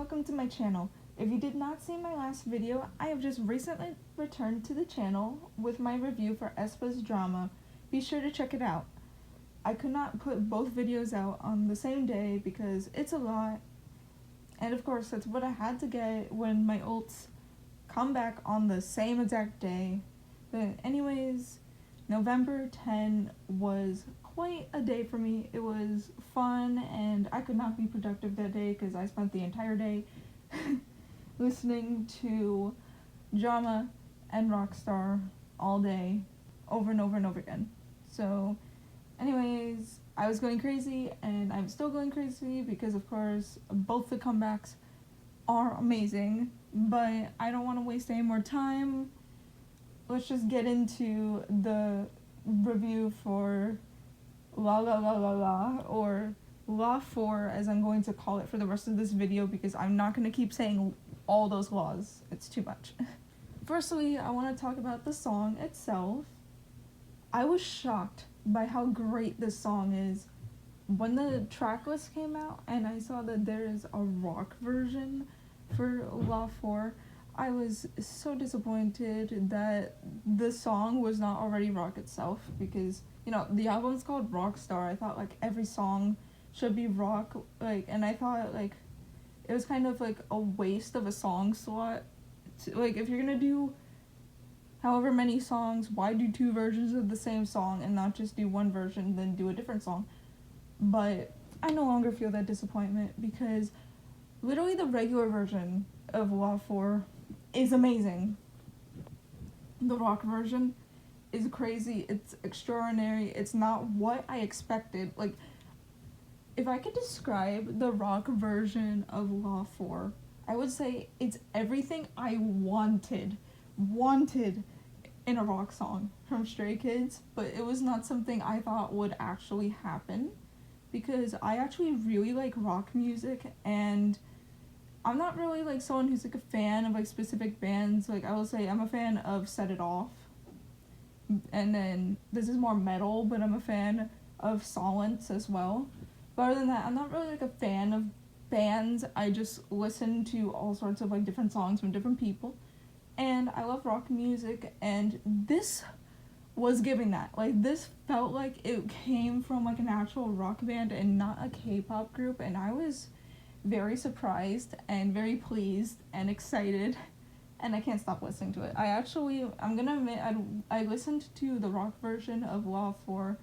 welcome to my channel. If you did not see my last video, I have just recently returned to the channel with my review for aespa's drama. Be sure to check it out. I could not put both videos out on the same day because it's a lot, and of course that's what I had to get when my ults come back on the same exact day. But anyways, November 10 was quite a day for me. It was fun, and I could not be productive that day because I spent the entire day listening to drama and Rockstar all day, over and over and over again. So anyways, I was going crazy, and I'm still going crazy because of course both the comebacks are amazing, but I don't want to waste any more time. Let's just get into the review for LALALALA, or La4 as I'm going to call it for the rest of this video, because I'm not going to keep saying all those laws. It's too much. Firstly, I want to talk about the song itself. I was shocked by how great this song is. When the track list came out and I saw that there is a rock version for La4, I was so disappointed that the song was not already rock itself, because, you know, the album's called Rockstar. I thought, like, every song should be rock, like, and I thought, like, it was kind of, like, a waste of a song slot. Like, if you're gonna do however many songs, why do two versions of the same song and not just do one version, then do a different song? But I no longer feel that disappointment, because literally the regular version of La4 is amazing. The rock version is crazy, it's extraordinary, it's not what I expected. Like, if I could describe the rock version of La4, I would say it's everything I wanted in a rock song from Stray Kids, but it was not something I thought would actually happen, because I actually really like rock music, and I'm not really, like, someone who's, like, a fan of, like, specific bands. Like, I will say I'm a fan of Set It Off, and then this is more metal, but I'm a fan of Solence as well. But other than that, I'm not really, like, a fan of bands. I just listen to all sorts of, like, different songs from different people, and I love rock music, and this was giving that. Like, this felt like it came from, like, an actual rock band and not a K-pop group, and I was very surprised and very pleased and excited, and I can't stop listening to it. I'm gonna admit, I listened to the rock version of La4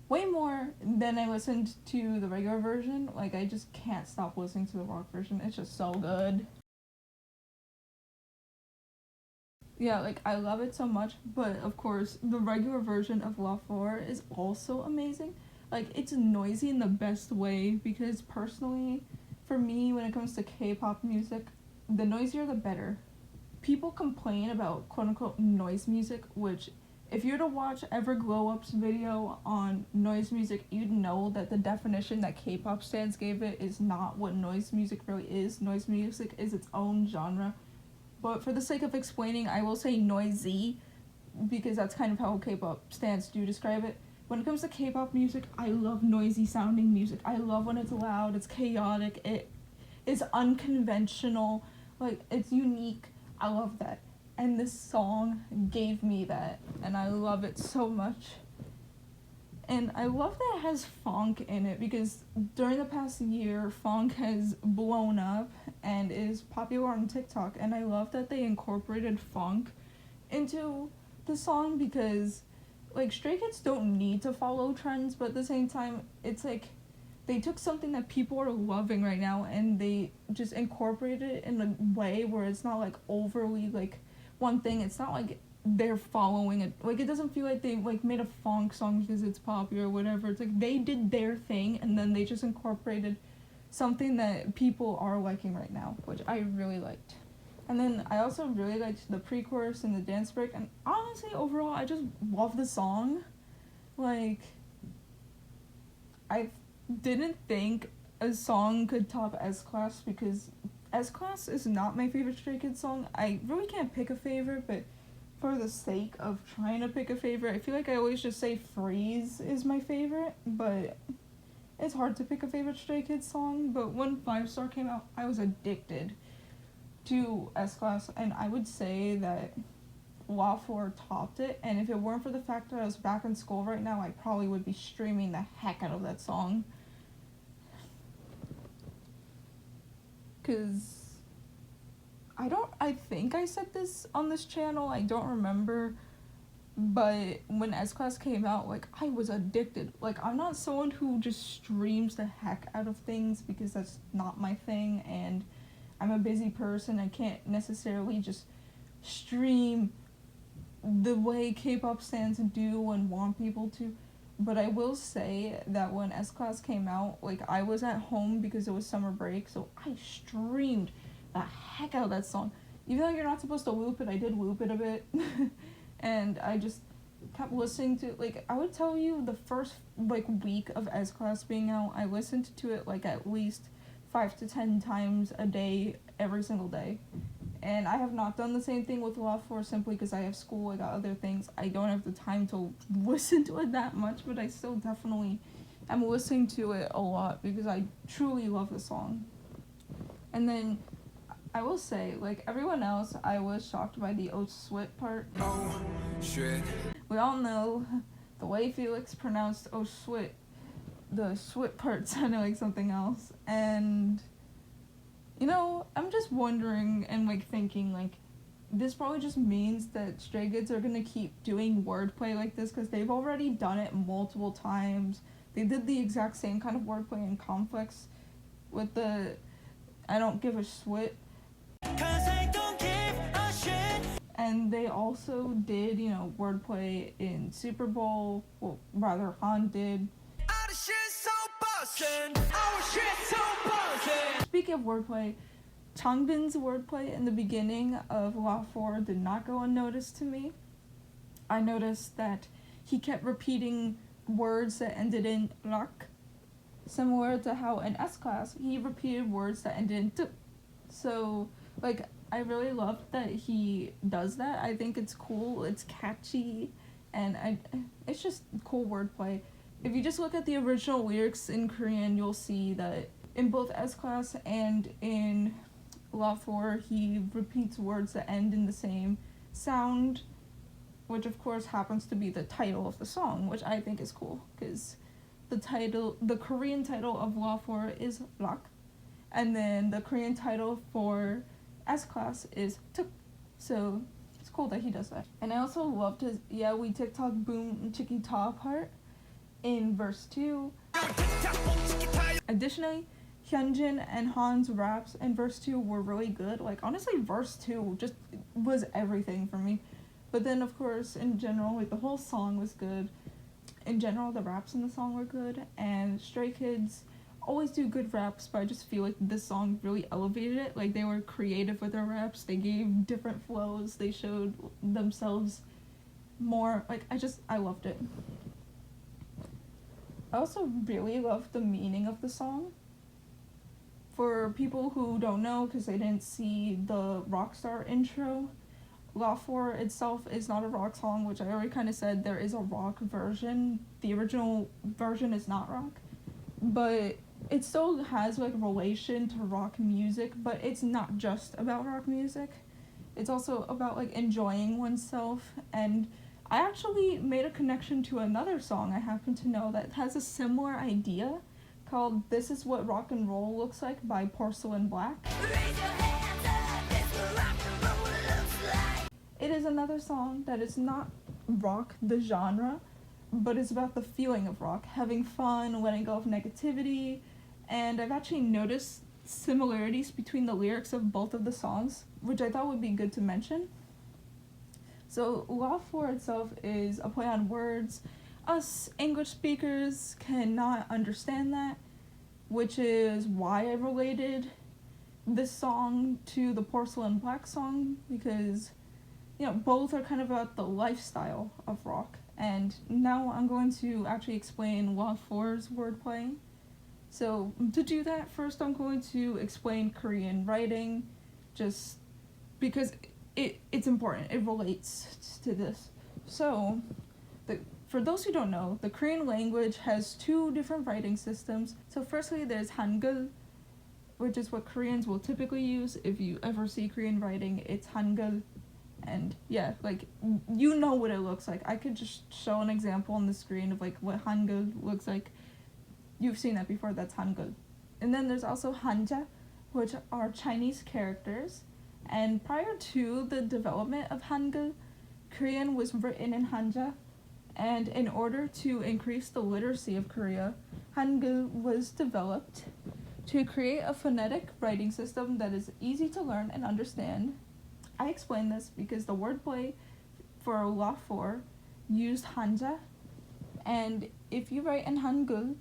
way more than I listened to the regular version. Like, I just can't stop listening to the rock version. It's just so good. Yeah, like, I love it so much, but of course, the regular version of La4 is also amazing. Like, it's noisy in the best way, because personally, for me, when it comes to K-pop music, the noisier the better. People complain about quote-unquote noise music, which, if you were to watch Everglowup's video on noise music, you'd know that the definition that K-pop stans gave it is not what noise music really is. Noise music is its own genre. But for the sake of explaining, I will say noisy, because that's kind of how K-pop stans do describe it. When it comes to K-pop music, I love noisy sounding music. I love when it's loud, it's chaotic, it is unconventional, like, it's unique. I love that. And this song gave me that, and I love it so much. And I love that it has funk in it, because during the past year, funk has blown up and is popular on TikTok, and I love that they incorporated funk into the song, because, like, Stray Kids don't need to follow trends, but at the same time, it's like they took something that people are loving right now and they just incorporated it in a way where it's not, like, overly, like, one thing. It's not like they're following it. Like, it doesn't feel like they, like, made a funk song because it's popular or whatever. It's like they did their thing and then they just incorporated something that people are liking right now, which I really liked. And then I also really liked the pre-chorus and the dance break, and honestly, overall, I just love the song. Like, I didn't think a song could top S-Class, because S-Class is not my favorite Stray Kids song. I really can't pick a favorite, but for the sake of trying to pick a favorite, I feel like I always just say Freeze is my favorite, but It's hard to pick a favorite Stray Kids song, but when 5 Star came out, I was addicted to S-Class, and I would say that LA4 topped it, and if it weren't for the fact that I was back in school right now, I probably would be streaming the heck out of that song. Cause I think I said this on this channel, I don't remember, but when S-Class came out, like, I was addicted. Like, I'm not someone who just streams the heck out of things because that's not my thing, and I'm a busy person. I can't necessarily just stream the way K-pop stans do and want people to. But I will say that when S-Class came out, like, I was at home because it was summer break, so I streamed the heck out of that song. Even though you're not supposed to loop it, I did loop it a bit. And I just kept listening to it. Like, I would tell you the first, like, week of S-Class being out, I listened to it, like, at least 5 to 10 times a day, every single day. And I have not done the same thing with LA4 simply because I have school, I got other things. I don't have the time to listen to it that much, but I still definitely am listening to it a lot because I truly love the song. And then I will say, like everyone else, I was shocked by the "oh swit" part. Oh shit. We all know the way Felix pronounced "oh swit," the "swit" part sounded like something else, and you know, I'm just wondering and, like, thinking, like, this probably just means that Stray Kids are gonna keep doing wordplay like this because they've already done it multiple times. They did the exact same kind of wordplay in Complex with the "I don't give a swit." 'Cause I don't give a shit. And they also did, you know, wordplay in Super Bowl. Well, rather, Han did. Speaking of wordplay, Changbin's wordplay in the beginning of LA4 did not go unnoticed to me. I noticed that he kept repeating words that ended in rak, similar to how in S-Class he repeated words that ended in t. So, like, I really love that he does that. I think it's cool, it's catchy, and it's just cool wordplay. If you just look at the original lyrics in Korean, you'll see that in both S-Class and in LA4, he repeats words that end in the same sound, which of course happens to be the title of the song, which I think is cool, because the Korean title of LA4 is rak, and then the Korean title for S-Class is tuk, so it's cool that he does that. And I also loved his "yeah, we TikTok boom chiki ta" part in verse 2. Additionally, Hyunjin and Han's raps in verse 2 were really good. Like, honestly, verse 2 just was everything for me. But then, of course, in general, like, the whole song was good. In general, the raps in the song were good. And Stray Kids always do good raps, but I just feel like this song really elevated it. Like, they were creative with their raps. They gave different flows. They showed themselves more. Like, I loved it. I also really loved the meaning of the song. For people who don't know, because they didn't see the Rockstar intro, LA4 itself is not a rock song, which I already kind of said. There is a rock version. The original version is not rock, but it still has, like, relation to rock music, but it's not just about rock music. It's also about, like, enjoying oneself, and I actually made a connection to another song I happen to know that has a similar idea, called "This Is What Rock and Roll Looks Like" by Porcelain Black. It is another song that is not rock, the genre, but it's about the feeling of rock, having fun, letting go of negativity, and I've actually noticed similarities between the lyrics of both of the songs, which I thought would be good to mention. So LA4 itself is a play on words. Us English speakers cannot understand that, which is why I related this song to the Porcelain Black song, because, you know, both are kind of about the lifestyle of rock. And now I'm going to actually explain LA4's wordplay. So to do that, first I'm going to explain Korean writing, just because it's important, it relates to this. So, For those who don't know, the Korean language has two different writing systems. So firstly, there's Hangul, which is what Koreans will typically use. If you ever see Korean writing, it's Hangul. And yeah, like, you know what it looks like. I could just show an example on the screen of like what Hangul looks like. You've seen that before, that's Hangul. And then there's also Hanja, which are Chinese characters. And prior to the development of Hangul, Korean was written in Hanja. And in order to increase the literacy of Korea, Hangul was developed to create a phonetic writing system that is easy to learn and understand. I explain this because the wordplay for La 4 used Hanja, and if you write in Hangul,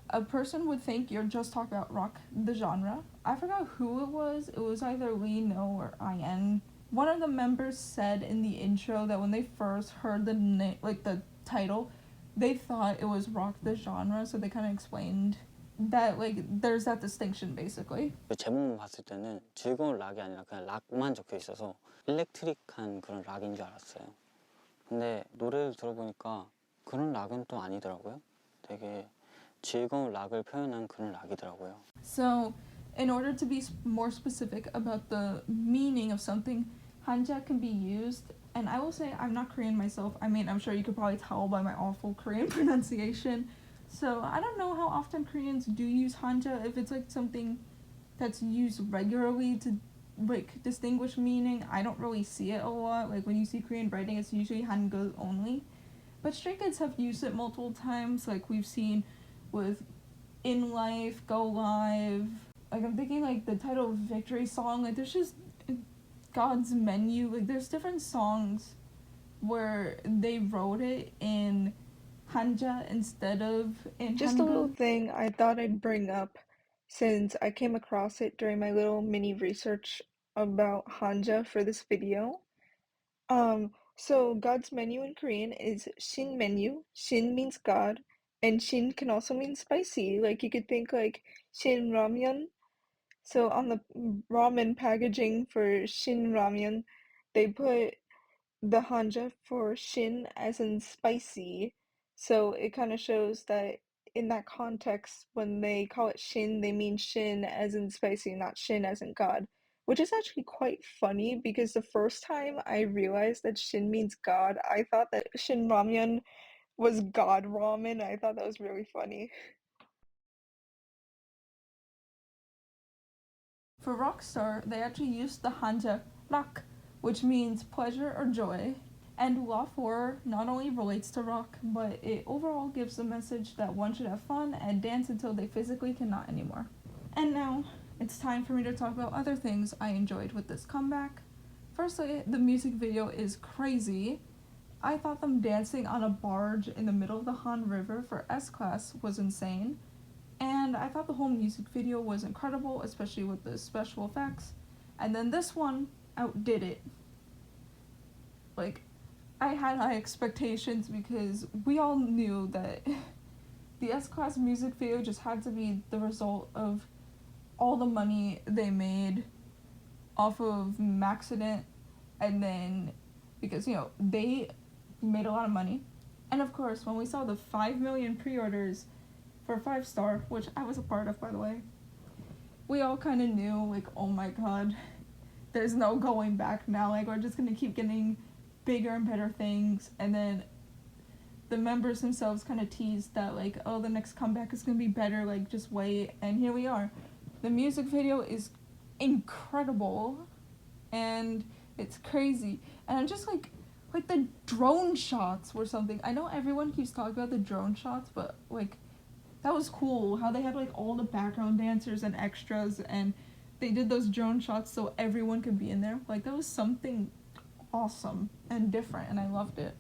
a person would think you're just talking about rock, the genre. I forgot who it was. It was either Lee, No, or IN. One of the members said in the intro that when they first heard the title, they thought it was rock the genre, so they kind of explained that like there's that distinction basically. 제목만 봤을 때는 즐거운 락이 아니라 그냥 락만 적혀 있어서 일렉트릭한 그런 락인 줄 알았어요. 근데 노래를 들어보니까 그런 락은 또 아니더라고요. 되게 즐거운 락을 표현한 그런 락이더라고요. So, in order to be more specific about the meaning of something, Hanja can be used, and I will say I'm not Korean myself. I mean, I'm sure you could probably tell by my awful Korean pronunciation. So, I don't know how often Koreans do use Hanja, if it's like something that's used regularly to like distinguish meaning. I don't really see it a lot. Like when you see Korean writing, it's usually Hangul only. But Stray Kids have used it multiple times, like we've seen with In Life, Go Live. Like I'm thinking like the title of Victory Song, like there's just God's Menu, like there's different songs where they wrote it in Hanja instead of in Just Hangul. a little thing I thought I'd bring up since I came across it during my little mini research about Hanja for this video. So God's menu in Korean is Shin menu. Shin means God, and Shin can also mean spicy. Like you could think like Shin ramyeon. So on the ramen packaging for Shin ramyeon, they put the hanja for Shin as in spicy. So it kind of shows that in that context, when they call it Shin, they mean Shin as in spicy, not Shin as in God. Which is actually quite funny because the first time I realized that Shin means God, I thought that Shin Ramyun was God ramen. I thought that was really funny. For Rockstar, they actually used the Hanja rak, which means pleasure or joy. And Law 4 not only relates to rock, but it overall gives the message that one should have fun and dance until they physically cannot anymore. And now, it's time for me to talk about other things I enjoyed with this comeback. Firstly, the music video is crazy. I thought them dancing on a barge in the middle of the Han River for S-Class was insane. And I thought the whole music video was incredible, especially with the special effects. And then this one outdid it. Like, I had high expectations because we all knew that the S-Class music video just had to be the result of all the money they made off of Maxident, and then because, you know, they made a lot of money. And of course, when we saw the 5 million pre-orders for 5 Star, which I was a part of, by the way, we all kind of knew, like, oh my god, there's no going back now. Like, we're just gonna keep getting bigger and better things. And then the members themselves kind of teased that, like, oh, the next comeback is gonna be better, like, just wait. And here we are. The music video is incredible, and it's crazy. And I'm just like the drone shots were something. I know everyone keeps talking about the drone shots, but, like, that was cool how they had like all the background dancers and extras, and they did those drone shots so everyone could be in there. Like, that was something awesome and different, and I loved it.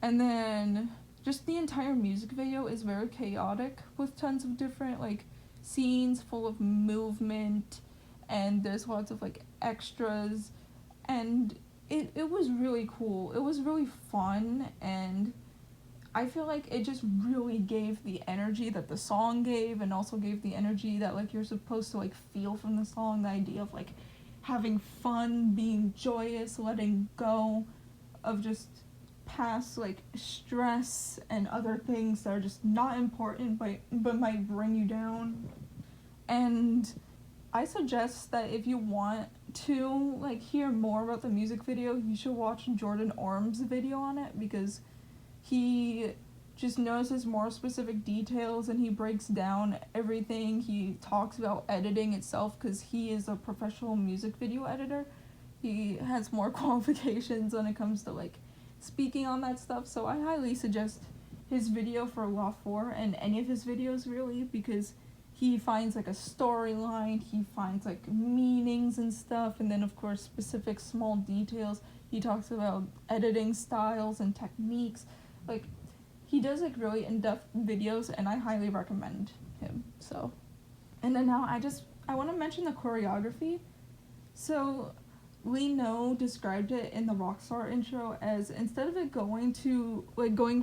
And then just the entire music video is very chaotic with tons of different like scenes full of movement, and there's lots of like extras, and it was really cool. It was really fun, and I feel like it just really gave the energy that the song gave, and also gave the energy that like you're supposed to like feel from the song, the idea of like having fun, being joyous, letting go, of just past like stress and other things that are just not important but might bring you down. And I suggest that if you want to like hear more about the music video, you should watch Jordan Orm's video on it, because he just notices more specific details and he breaks down everything. He talks about editing itself because he is a professional music video editor. He has more qualifications when it comes to like speaking on that stuff, so I highly suggest his video for Law 4 and any of his videos really, because he finds like a storyline, he finds like meanings and stuff, and then of course specific small details. He talks about editing styles and techniques. Like, he does like really in-depth videos and I highly recommend him. So, and then now I want to mention the choreography. So Lee No described it in the Rockstar intro as, instead of it going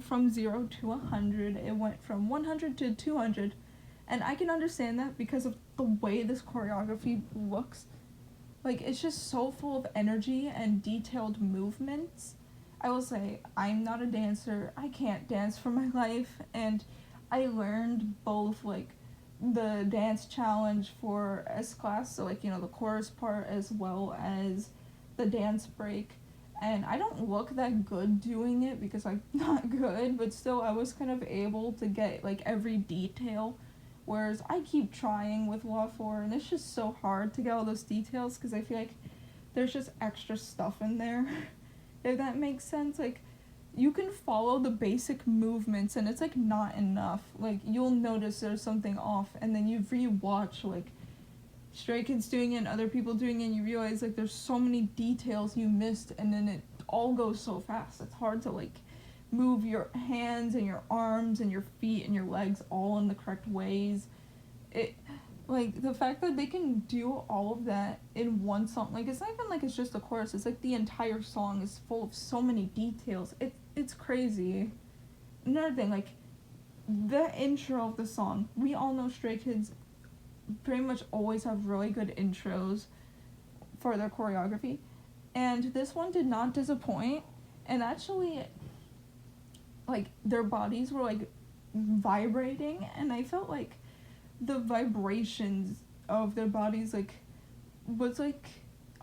from 0 to 100, it went from 100 to 200. And I can understand that because of the way this choreography looks. Like, it's just so full of energy and detailed movements. I will say, I'm not a dancer. I can't dance for my life. And I learned both, like, the dance challenge for S class, so, like, the chorus part, as well as the dance break. And I don't look that good doing it because I'm not good, but still I was kind of able to get, like, every detail. Whereas I keep trying with Law 4, and it's just so hard to get all those details because I feel like there's just extra stuff in there, if that makes sense. Like, you can follow the basic movements, and it's, like, not enough. Like, you'll notice there's something off, and then you rewatch, like, Stray Kids doing it and other people doing it, and you realize, like, there's so many details you missed, and then it all goes so fast. It's hard to, like, move your hands and your arms and your feet and your legs all in the correct ways. It, like, the fact that they can do all of that in one song, like, it's not even like it's just the chorus, it's like the entire song is full of so many details. It's crazy. Another thing, like, the intro of the song, we all know Stray Kids pretty much always have really good intros for their choreography, and this one did not disappoint. And actually, like, their bodies were, like, vibrating, and I felt like the vibrations of their bodies, like, was, like,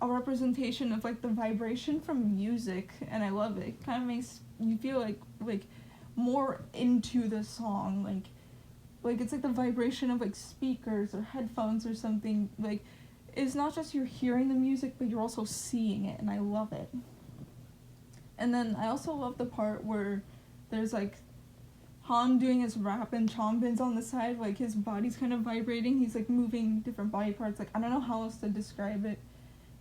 a representation of, like, the vibration from music, and I love it. It kind of makes you feel, like, more into the song, like, it's, like, the vibration of, like, speakers or headphones or something. Like, it's not just you're hearing the music, but you're also seeing it, and I love it. And then I also love the part where there's, like, Han doing his rap and Changbin's on the side, like, his body's kind of vibrating, he's, like, moving different body parts. Like, I don't know how else to describe it,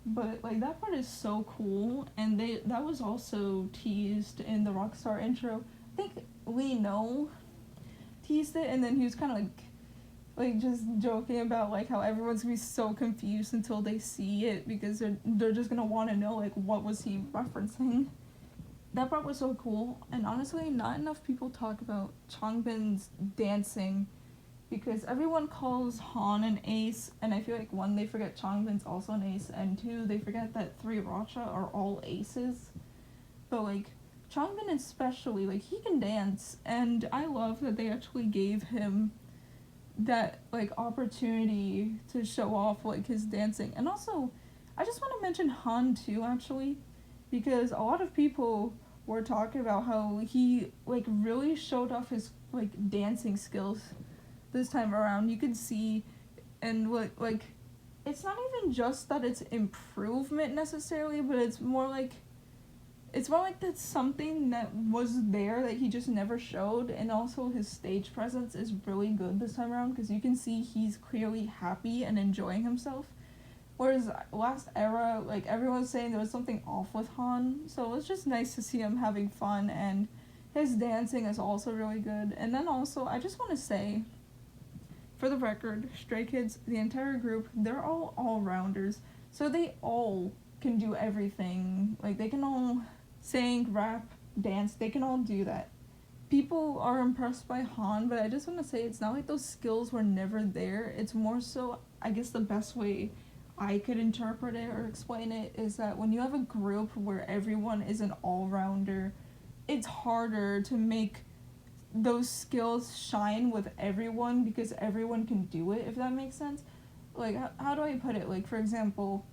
but, like, that part is so cool, and that was also teased in the Rockstar intro. I think Lee No teased it, and then he was kind of, like, just joking about, like, how everyone's gonna be so confused until they see it, because they're just gonna want to know, like, what was he referencing. That part was so cool, and honestly, not enough people talk about Changbin's dancing, because everyone calls Han an ace, and I feel like, one, they forget Changbin's also an ace, and two, they forget that 3 Racha are all aces. But, like, Changbin especially, like, he can dance, and I love that they actually gave him that, like, opportunity to show off, like, his dancing. And also, I just want to mention Han too, actually, because a lot of people were talking about how he, like, really showed off his, like, dancing skills this time around. You could see, and, like, it's not even just that it's improvement necessarily, but it's more like that's something that was there that he just never showed. And also his stage presence is really good this time around, because you can see he's clearly happy and enjoying himself. Whereas last era, like, everyone was saying there was something off with Han, so it's just nice to see him having fun, and his dancing is also really good. And then also, I just want to say, for the record, Stray Kids, the entire group, they're all all-rounders, so they all can do everything. Like, they can all sing, rap, dance, they can all do that. People are impressed by Han, but I just want to say, it's not like those skills were never there. It's more so, I guess the best way I could interpret it or explain it is that when you have a group where everyone is an all-rounder, it's harder to make those skills shine with everyone because everyone can do it, if that makes sense. Like, how do I put it? Like, for example,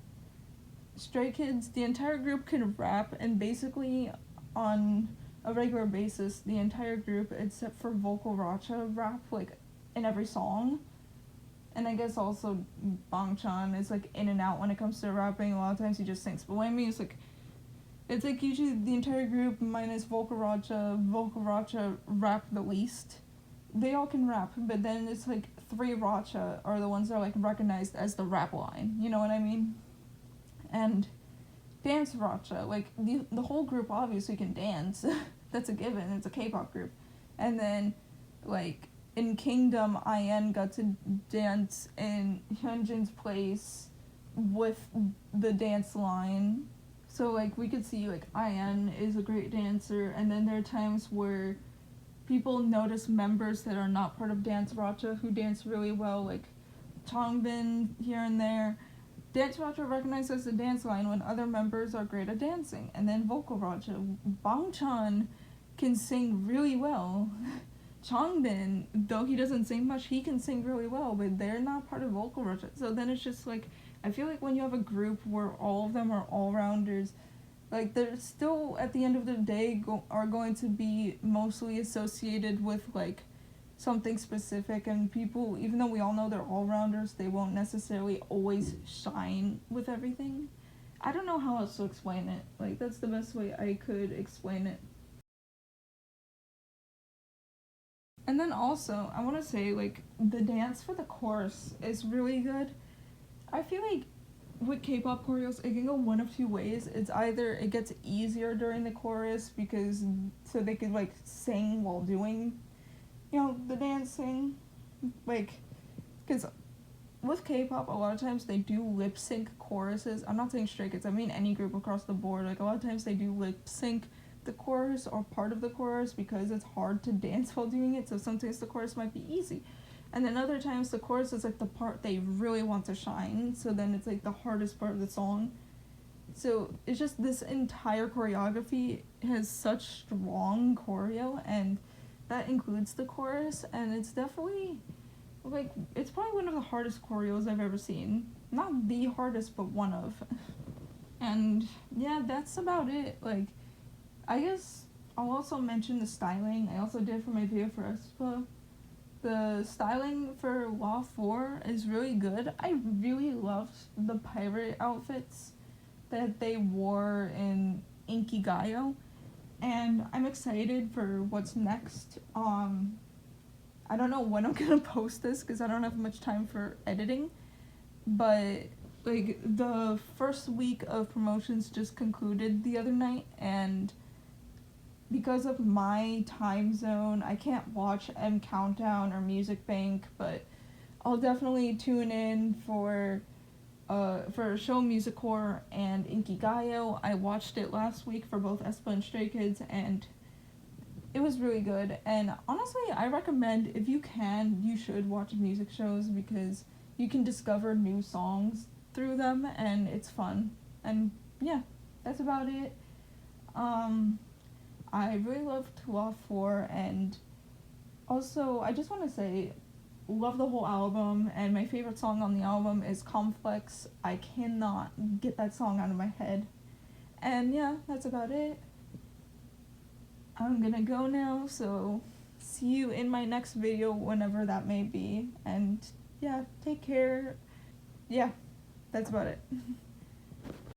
Stray Kids, the entire group can rap, and basically on a regular basis, the entire group, except for Vocal Racha, rap, like, in every song. And I guess also Bangchan is, like, in and out when it comes to rapping. A lot of times he just sings. But what I mean is, like, it's, like, usually the entire group minus Vocal Racha rap the least. They all can rap, but then it's, like, 3 Racha are the ones that are, like, recognized as the rap line. You know what I mean? And dance Racha, like, the whole group obviously can dance. That's a given. It's a K-pop group. And then, like, in Kingdom, IN got to dance in Hyunjin's place with the dance line. So, like, we could see, like, IN is a great dancer, and then there are times where people notice members that are not part of Dance Racha who dance really well, like Changbin here and there. Dance Racha recognizes the dance line when other members are great at dancing. And then Vocal Racha, Bangchan can sing really well. Changbin, though he doesn't sing much, he can sing really well, but they're not part of Vocal Racha. So then it's just like, I feel like when you have a group where all of them are all-rounders, like, they're still, at the end of the day, are going to be mostly associated with, like, something specific, and people, even though we all know they're all-rounders, they won't necessarily always shine with everything. I don't know how else to explain it. Like, that's the best way I could explain it. And then also, I want to say, like, the dance for the chorus is really good. I feel like with K-pop choreos, it can go one of two ways. It's either it gets easier during the chorus because so they could, like, sing while doing, you know, the dancing, like, because with K-pop, a lot of times they do lip sync choruses. I'm not saying Stray Kids, I mean any group across the board. Like, a lot of times they do lip sync the chorus or part of the chorus because it's hard to dance while doing it. So sometimes the chorus might be easy. And then other times the chorus is, like, the part they really want to shine, so then it's, like, the hardest part of the song. So it's just this entire choreography has such strong choreo, and that includes the chorus, and it's definitely, like, it's probably one of the hardest choreos I've ever seen. Not the hardest, but one of. And yeah, that's about it. Like, I guess I'll also mention the styling. I also did for my video for aespa. The styling for Law 4 is really good. I really loved the pirate outfits that they wore in Inkigayo, and I'm excited for what's next. I don't know when I'm gonna post this because I don't have much time for editing, but, like, the first week of promotions just concluded the other night, and because of my time zone, I can't watch M Countdown or Music Bank, but I'll definitely tune in for Show Music Core and Inkigayo. I watched it last week for both aespa and Stray Kids, and it was really good. And honestly, I recommend, if you can, you should watch music shows because you can discover new songs through them, and it's fun. And yeah, that's about it. I really loved Law 4, and also, I just want to say, love the whole album, and my favorite song on the album is Complex. I cannot get that song out of my head. And yeah, that's about it. I'm gonna go now, so see you in my next video, whenever that may be. And yeah, take care. Yeah, that's about it.